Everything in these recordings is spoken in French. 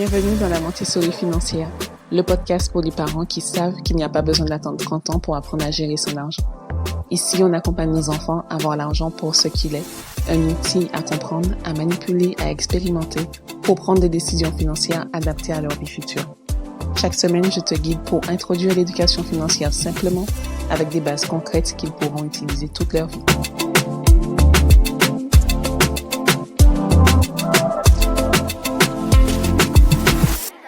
Bienvenue dans la Montessori financière, le podcast pour les parents qui savent qu'il n'y a pas besoin d'attendre 30 ans pour apprendre à gérer son argent. Ici, on accompagne nos enfants à voir l'argent pour ce qu'il est, un outil à comprendre, à manipuler, à expérimenter pour prendre des décisions financières adaptées à leur vie future. Chaque semaine, je te guide pour introduire l'éducation financière simplement avec des bases concrètes qu'ils pourront utiliser toute leur vie.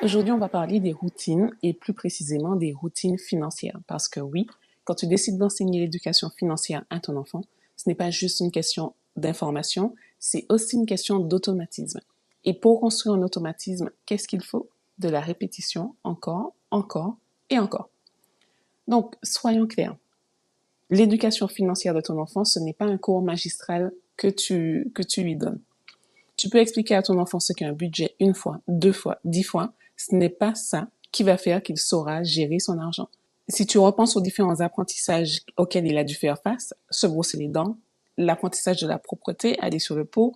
Aujourd'hui, on va parler des routines et plus précisément des routines financières. Parce que oui, quand tu décides d'enseigner l'éducation financière à ton enfant, ce n'est pas juste une question d'information, c'est aussi une question d'automatisme. Et pour construire un automatisme, qu'est-ce qu'il faut? De la répétition, encore et encore. Donc, soyons clairs. L'éducation financière de ton enfant, ce n'est pas un cours magistral que tu lui donnes. Tu peux expliquer à ton enfant ce qu'est un budget une fois, 2 fois, 10 fois. Ce n'est pas ça qui va faire qu'il saura gérer son argent. Si tu repenses aux différents apprentissages auxquels il a dû faire face, se brosser les dents, l'apprentissage de la propreté, aller sur le pot,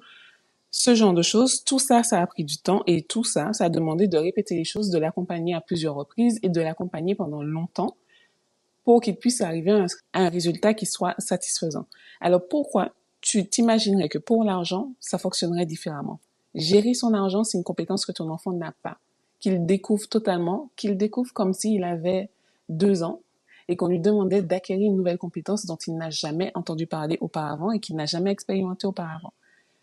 ce genre de choses, tout ça, ça a pris du temps et tout ça, ça a demandé de répéter les choses, de l'accompagner à plusieurs reprises et de l'accompagner pendant longtemps pour qu'il puisse arriver à un résultat qui soit satisfaisant. Alors pourquoi tu t'imaginerais que pour l'argent, ça fonctionnerait différemment? Gérer son argent, c'est une compétence que ton enfant n'a pas, qu'il découvre totalement, qu'il découvre comme s'il avait 2 ans et qu'on lui demandait d'acquérir une nouvelle compétence dont il n'a jamais entendu parler auparavant et qu'il n'a jamais expérimenté auparavant.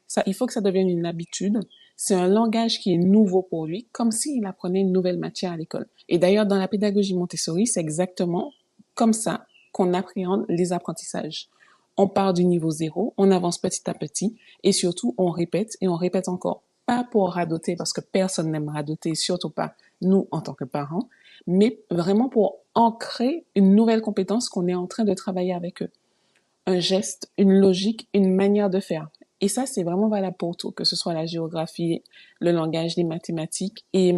Ça, il faut que ça devienne une habitude. C'est un langage qui est nouveau pour lui, comme s'il apprenait une nouvelle matière à l'école. Et d'ailleurs, dans la pédagogie Montessori, c'est exactement comme ça qu'on appréhende les apprentissages. On part du niveau 0, on avance petit à petit et surtout, on répète et on répète encore. Pas pour radoter, parce que personne n'aime radoter, surtout pas nous en tant que parents, mais vraiment pour ancrer une nouvelle compétence qu'on est en train de travailler avec eux. Un geste, une logique, une manière de faire. Et ça, c'est vraiment valable pour tout, que ce soit la géographie, le langage, les mathématiques. Et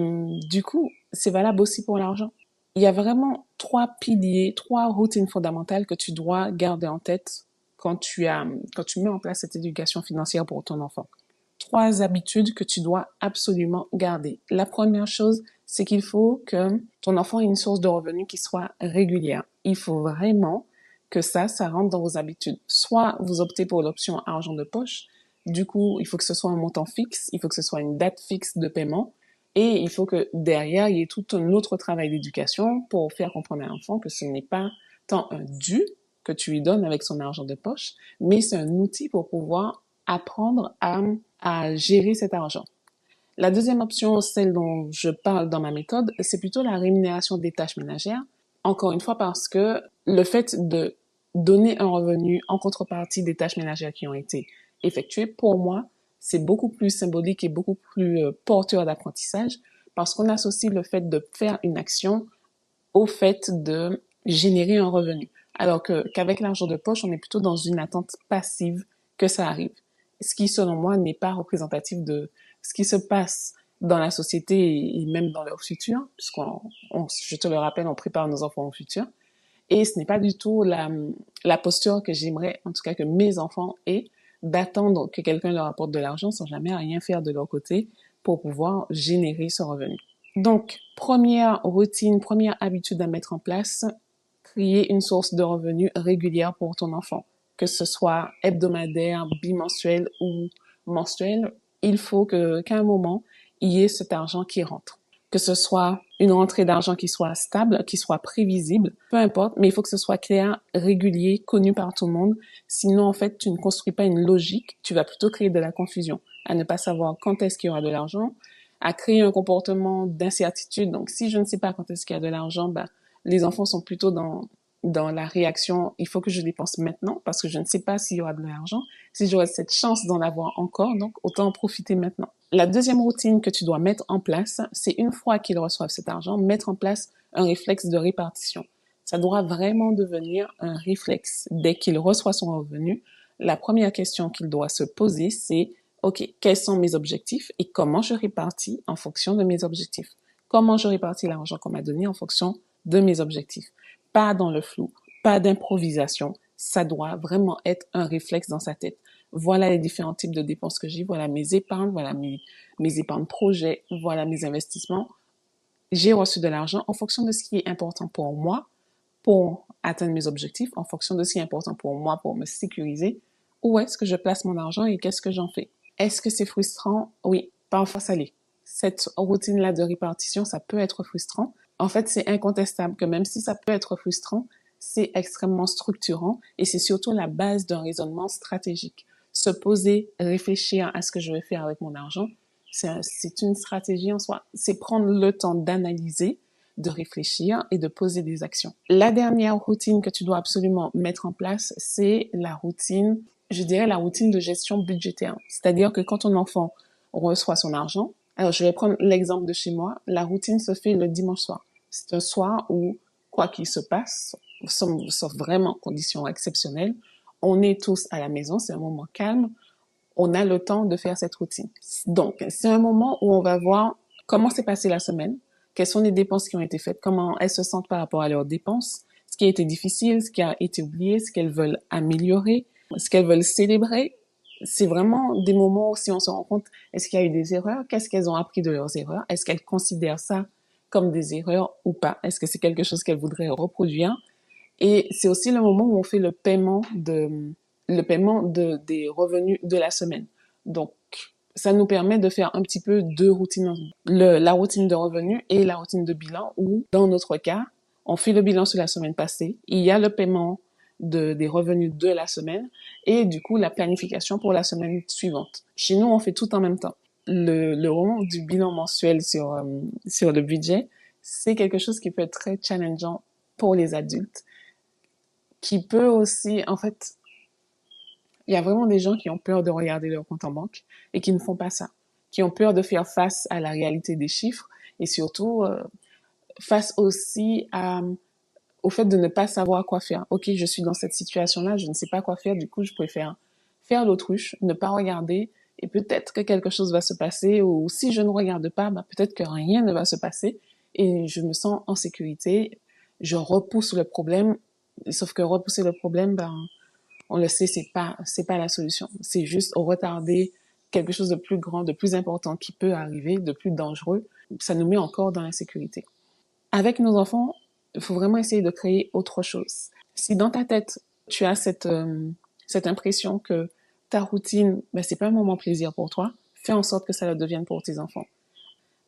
du coup, c'est valable aussi pour l'argent. Il y a vraiment 3 piliers, 3 routines fondamentales que tu dois garder en tête quand tu mets en place cette éducation financière pour ton enfant. 3 habitudes que tu dois absolument garder. La première chose, c'est qu'il faut que ton enfant ait une source de revenus qui soit régulière. Il faut vraiment que ça rentre dans vos habitudes. Soit vous optez pour l'option argent de poche. Du coup, il faut que ce soit un montant fixe, il faut que ce soit une date fixe de paiement. Et il faut que derrière, il y ait tout un autre travail d'éducation pour faire comprendre à l'enfant que ce n'est pas tant un dû que tu lui donnes avec son argent de poche, mais c'est un outil pour pouvoir apprendre à gérer cet argent. La deuxième option, celle dont je parle dans ma méthode, c'est plutôt la rémunération des tâches ménagères. Encore une fois, parce que le fait de donner un revenu en contrepartie des tâches ménagères qui ont été effectuées, pour moi, c'est beaucoup plus symbolique et beaucoup plus porteur d'apprentissage parce qu'on associe le fait de faire une action au fait de générer un revenu. Alors qu'avec l'argent de poche, on est plutôt dans une attente passive que ça arrive. Ce qui, selon moi, n'est pas représentatif de ce qui se passe dans la société et même dans leur futur, puisqu'on, je te le rappelle, on prépare nos enfants au futur. Et ce n'est pas du tout la posture que j'aimerais, en tout cas que mes enfants aient, d'attendre que quelqu'un leur apporte de l'argent sans jamais rien faire de leur côté pour pouvoir générer ce revenu. Donc, première routine, première habitude à mettre en place, créer une source de revenus régulière pour ton enfant. Que ce soit hebdomadaire, bimensuel ou mensuel, il faut qu'à un moment, il y ait cet argent qui rentre. Que ce soit une rentrée d'argent qui soit stable, qui soit prévisible, peu importe, mais il faut que ce soit clair, régulier, connu par tout le monde. Sinon, en fait, tu ne construis pas une logique, tu vas plutôt créer de la confusion, à ne pas savoir quand est-ce qu'il y aura de l'argent, à créer un comportement d'incertitude. Donc, si je ne sais pas quand est-ce qu'il y a de l'argent, les enfants sont plutôt dans la réaction, il faut que je dépense maintenant parce que je ne sais pas s'il y aura de l'argent, si j'aurai cette chance d'en avoir encore, donc autant en profiter maintenant. La deuxième routine que tu dois mettre en place, c'est une fois qu'ils reçoivent cet argent, mettre en place un réflexe de répartition. Ça doit vraiment devenir un réflexe. Dès qu'il reçoit son revenu, la première question qu'il doit se poser, c'est OK, quels sont mes objectifs et comment je répartis en fonction de mes objectifs? Comment je répartis l'argent qu'on m'a donné en fonction de mes objectifs? Pas dans le flou, pas d'improvisation. Ça doit vraiment être un réflexe dans sa tête. voilà les différents types de dépenses que j'ai, voilà mes épargnes, voilà mes épargnes projets, voilà mes investissements. J'ai reçu de l'argent en fonction de ce qui est important pour moi, pour atteindre mes objectifs, en fonction de ce qui est important pour moi, pour me sécuriser. Où est-ce que je place mon argent et qu'est-ce que j'en fais? Est-ce que c'est frustrant? Oui, parfois ça l'est. Cette routine-là de répartition, ça peut être frustrant. En fait, c'est incontestable que même si ça peut être frustrant, c'est extrêmement structurant et c'est surtout la base d'un raisonnement stratégique. Se poser, réfléchir à ce que je vais faire avec mon argent, c'est une stratégie en soi. C'est prendre le temps d'analyser, de réfléchir et de poser des actions. La dernière routine que tu dois absolument mettre en place, c'est la routine, je dirais la routine de gestion budgétaire. C'est-à-dire que quand ton enfant reçoit son argent, alors je vais prendre l'exemple de chez moi, la routine se fait le dimanche soir. C'est un soir où, quoi qu'il se passe, sauf vraiment conditions exceptionnelles, on est tous à la maison, c'est un moment calme, on a le temps de faire cette routine. Donc, c'est un moment où on va voir comment s'est passée la semaine, quelles sont les dépenses qui ont été faites, comment elles se sentent par rapport à leurs dépenses, ce qui a été difficile, ce qui a été oublié, ce qu'elles veulent améliorer, ce qu'elles veulent célébrer. C'est vraiment des moments où si on se rend compte, est-ce qu'il y a eu des erreurs, qu'est-ce qu'elles ont appris de leurs erreurs, est-ce qu'elles considèrent ça comme des erreurs ou pas, est-ce que c'est quelque chose qu'elles voudraient reproduire. Et c'est aussi le moment où on fait des revenus de la semaine. Donc, ça nous permet de faire un petit peu deux routines, la routine de revenus et la routine de bilan où, dans notre cas, on fait le bilan sur la semaine passée, il y a le paiement des revenus de la semaine et du coup la planification pour la semaine suivante. Chez nous, on fait tout en même temps. Le moment du bilan mensuel sur le budget, c'est quelque chose qui peut être très challengeant pour les adultes, qui peut aussi, en fait, il y a vraiment des gens qui ont peur de regarder leur compte en banque et qui ne font pas ça, qui ont peur de faire face à la réalité des chiffres et surtout face aussi au fait de ne pas savoir quoi faire. Ok, je suis dans cette situation-là, je ne sais pas quoi faire, du coup je préfère faire l'autruche, ne pas regarder et peut-être que quelque chose va se passer ou si je ne regarde pas, bah, peut-être que rien ne va se passer et je me sens en sécurité, je repousse le problème, sauf que repousser le problème, ben, on le sait, c'est pas la solution. C'est juste retarder quelque chose de plus grand, de plus important qui peut arriver, de plus dangereux. Ça nous met encore dans l'insécurité. Avec nos enfants, il faut vraiment essayer de créer autre chose. Si dans ta tête, tu as cette impression que ta routine, ben, c'est pas un moment plaisir pour toi, fais en sorte que ça le devienne pour tes enfants.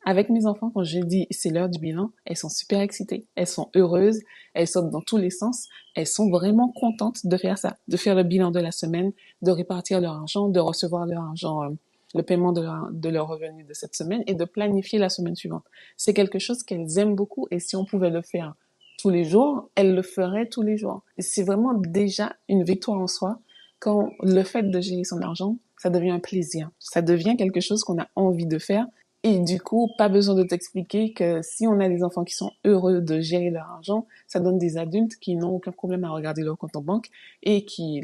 Avec mes enfants, quand je dis c'est l'heure du bilan, elles sont super excitées, elles sont heureuses, elles sautent dans tous les sens, elles sont vraiment contentes de faire ça, de faire le bilan de la semaine, de répartir leur argent, de recevoir leur argent, le paiement de leur revenu de cette semaine et de planifier la semaine suivante. C'est quelque chose qu'elles aiment beaucoup et si on pouvait le faire tous les jours, elles le feraient tous les jours. Et c'est vraiment déjà une victoire en soi quand le fait de gérer son argent, ça devient un plaisir. Ça devient quelque chose qu'on a envie de faire et du coup, pas besoin de t'expliquer que si on a des enfants qui sont heureux de gérer leur argent, ça donne des adultes qui n'ont aucun problème à regarder leur compte en banque et qui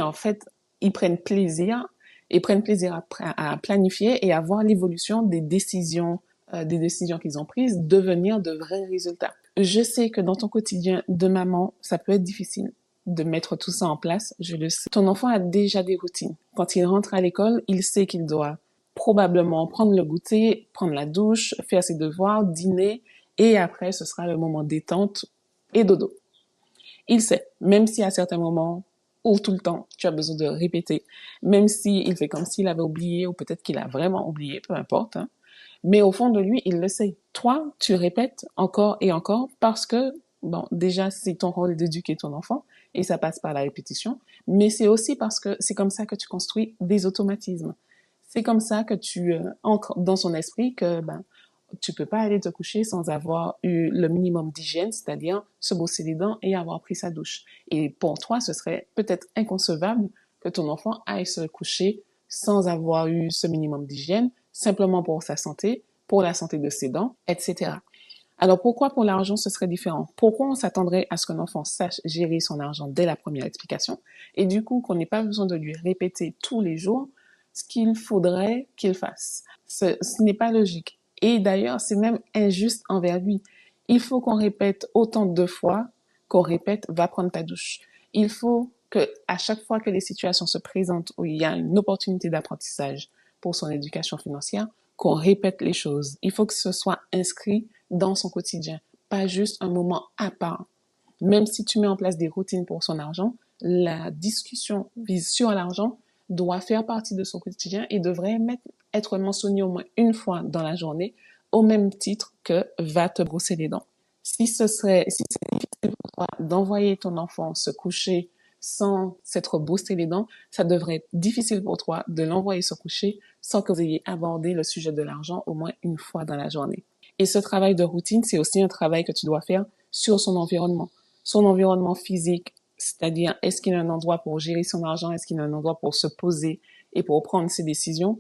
en fait, ils prennent plaisir à planifier et à voir l'évolution des décisions qu'ils ont prises devenir de vrais résultats. Je sais que dans ton quotidien de maman, ça peut être difficile de mettre tout ça en place, je le sais. Ton enfant a déjà des routines. Quand il rentre à l'école, il sait qu'il doit probablement prendre le goûter, prendre la douche, faire ses devoirs, dîner, et après, ce sera le moment détente et dodo. Il sait, même si à certains moments, ou tout le temps, tu as besoin de répéter, même s'il fait comme s'il avait oublié, ou peut-être qu'il a vraiment oublié, peu importe, hein. Mais au fond de lui, il le sait. Toi, tu répètes encore et encore parce que, bon, déjà, c'est ton rôle d'éduquer ton enfant, et ça passe par la répétition, mais c'est aussi parce que c'est comme ça que tu construis des automatismes. C'est comme ça que tu ancres dans son esprit que ben tu peux pas aller te coucher sans avoir eu le minimum d'hygiène, c'est-à-dire se brosser les dents et avoir pris sa douche. Et pour toi, ce serait peut-être inconcevable que ton enfant aille se coucher sans avoir eu ce minimum d'hygiène, simplement pour sa santé, pour la santé de ses dents, etc. Alors pourquoi pour l'argent ce serait différent? Pourquoi on s'attendrait à ce qu'un enfant sache gérer son argent dès la première explication et du coup qu'on n'ait pas besoin de lui répéter tous les jours ce qu'il faudrait qu'il fasse? Ce n'est pas logique. Et d'ailleurs, c'est même injuste envers lui. Il faut qu'on répète autant de fois qu'on répète va prendre ta douche. Il faut que à chaque fois que les situations se présentent où il y a une opportunité d'apprentissage pour son éducation financière, qu'on répète les choses. Il faut que ce soit inscrit dans son quotidien, pas juste un moment à part. Même si tu mets en place des routines pour son argent, la discussion sur l'argent doit faire partie de son quotidien et devrait être mentionnée au moins une fois dans la journée, au même titre que va te brosser les dents. Si c'est difficile pour toi d'envoyer ton enfant se coucher sans s'être brossé les dents, ça devrait être difficile pour toi de l'envoyer se coucher sans que vous ayez abordé le sujet de l'argent au moins une fois dans la journée. Et ce travail de routine, c'est aussi un travail que tu dois faire sur son environnement physique, c'est-à-dire est-ce qu'il a un endroit pour gérer son argent, est-ce qu'il a un endroit pour se poser et pour prendre ses décisions,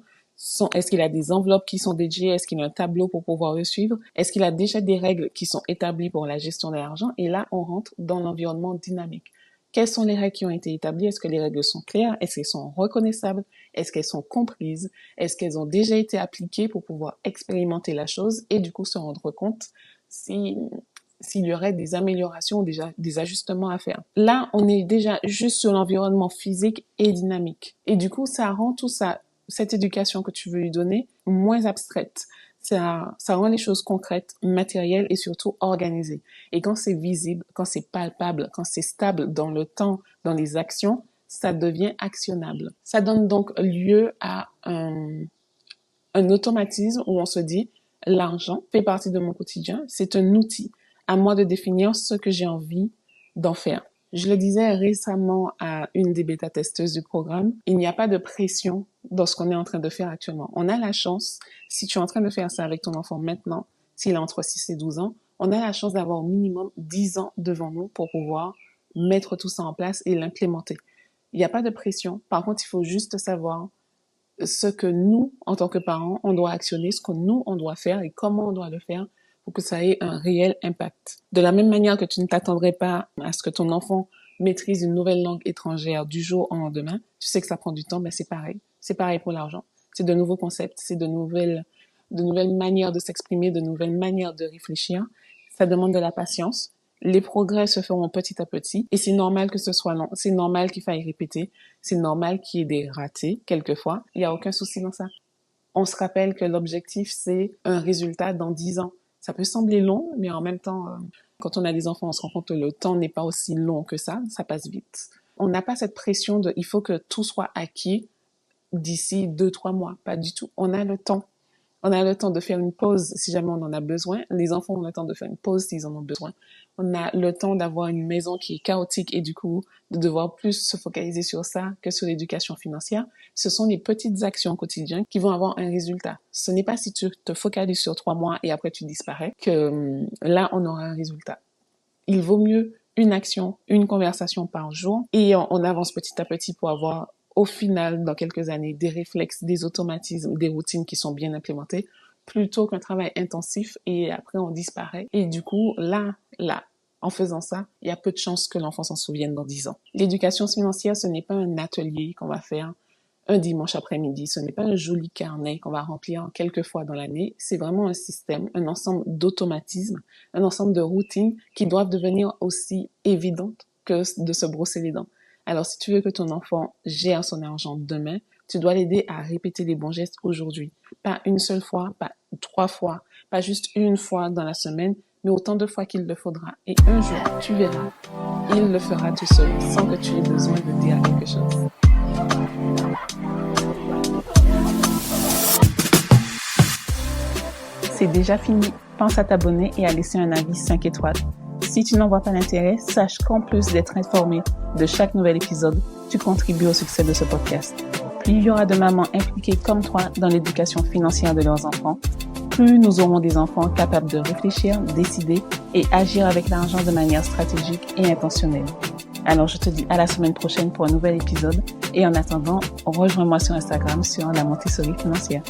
est-ce qu'il a des enveloppes qui sont dédiées, est-ce qu'il a un tableau pour pouvoir le suivre, est-ce qu'il a déjà des règles qui sont établies pour la gestion de l'argent, et là on rentre dans l'environnement dynamique. Quelles sont les règles qui ont été établies? Est-ce que les règles sont claires? Est-ce qu'elles sont reconnaissables? Est-ce qu'elles sont comprises? Est-ce qu'elles ont déjà été appliquées pour pouvoir expérimenter la chose et du coup se rendre compte s'il y aurait des améliorations, déjà des ajustements à faire. Là, on est déjà juste sur l'environnement physique et dynamique. Et du coup, ça rend tout ça, cette éducation que tu veux lui donner, moins abstraite. Ça rend les choses concrètes, matérielles et surtout organisées. Et quand c'est visible, quand c'est palpable, quand c'est stable dans le temps, dans les actions, ça devient actionnable. Ça donne donc lieu à un automatisme où on se dit, l'argent fait partie de mon quotidien, c'est un outil. À moi de définir ce que j'ai envie d'en faire. Je le disais récemment à une des bêta-testeuses du programme, il n'y a pas de pression dans ce qu'on est en train de faire actuellement. On a la chance, si tu es en train de faire ça avec ton enfant maintenant, s'il est entre 6 et 12 ans, on a la chance d'avoir au minimum 10 ans devant nous pour pouvoir mettre tout ça en place et l'implémenter. Il n'y a pas de pression. Par contre, il faut juste savoir ce que nous, en tant que parents, on doit actionner, ce que nous, on doit faire et comment on doit le faire pour que ça ait un réel impact. De la même manière que tu ne t'attendrais pas à ce que ton enfant maîtrise une nouvelle langue étrangère du jour au lendemain, tu sais que ça prend du temps, ben c'est pareil. C'est pareil pour l'argent. C'est de nouveaux concepts, c'est de nouvelles manières de s'exprimer, de nouvelles manières de réfléchir. Ça demande de la patience. Les progrès se feront petit à petit et c'est normal que ce soit long. C'est normal qu'il faille répéter. C'est normal qu'il y ait des ratés quelquefois. Il n'y a aucun souci dans ça. On se rappelle que l'objectif, c'est un résultat dans 10 ans. Ça peut sembler long, mais en même temps, quand on a des enfants, on se rend compte que le temps n'est pas aussi long que ça passe vite. On n'a pas cette pression de « il faut que tout soit acquis d'ici 2-3 mois », pas du tout. On a le temps. On a le temps de faire une pause si jamais on en a besoin. Les enfants ont le temps de faire une pause s'ils en ont besoin. On a le temps d'avoir une maison qui est chaotique et du coup, de devoir plus se focaliser sur ça que sur l'éducation financière. Ce sont les petites actions quotidiennes qui vont avoir un résultat. Ce n'est pas si tu te focalises sur 3 mois et après tu disparais que là, on aura un résultat. Il vaut mieux une action, une conversation par jour et on avance petit à petit pour avoir au final, dans quelques années, des réflexes, des automatismes, des routines qui sont bien implémentées, plutôt qu'un travail intensif et après on disparaît. Et du coup, là, en faisant ça, il y a peu de chances que l'enfant s'en souvienne dans 10 ans. L'éducation financière, ce n'est pas un atelier qu'on va faire un dimanche après-midi, ce n'est pas un joli carnet qu'on va remplir quelques fois dans l'année, c'est vraiment un système, un ensemble d'automatismes, un ensemble de routines qui doivent devenir aussi évidentes que de se brosser les dents. Alors, si tu veux que ton enfant gère son argent demain, tu dois l'aider à répéter les bons gestes aujourd'hui. Pas une seule fois, pas 3 fois, pas juste une fois dans la semaine, mais autant de fois qu'il le faudra. Et un jour, tu verras, il le fera tout seul, sans que tu aies besoin de dire quelque chose. C'est déjà fini. Pense à t'abonner et à laisser un avis 5 étoiles. Si tu n'en vois pas l'intérêt, sache qu'en plus d'être informé de chaque nouvel épisode, tu contribues au succès de ce podcast. Plus il y aura de mamans impliquées comme toi dans l'éducation financière de leurs enfants, plus nous aurons des enfants capables de réfléchir, décider et agir avec l'argent de manière stratégique et intentionnelle. Alors je te dis à la semaine prochaine pour un nouvel épisode et en attendant, rejoins-moi sur Instagram sur la Montessori financière.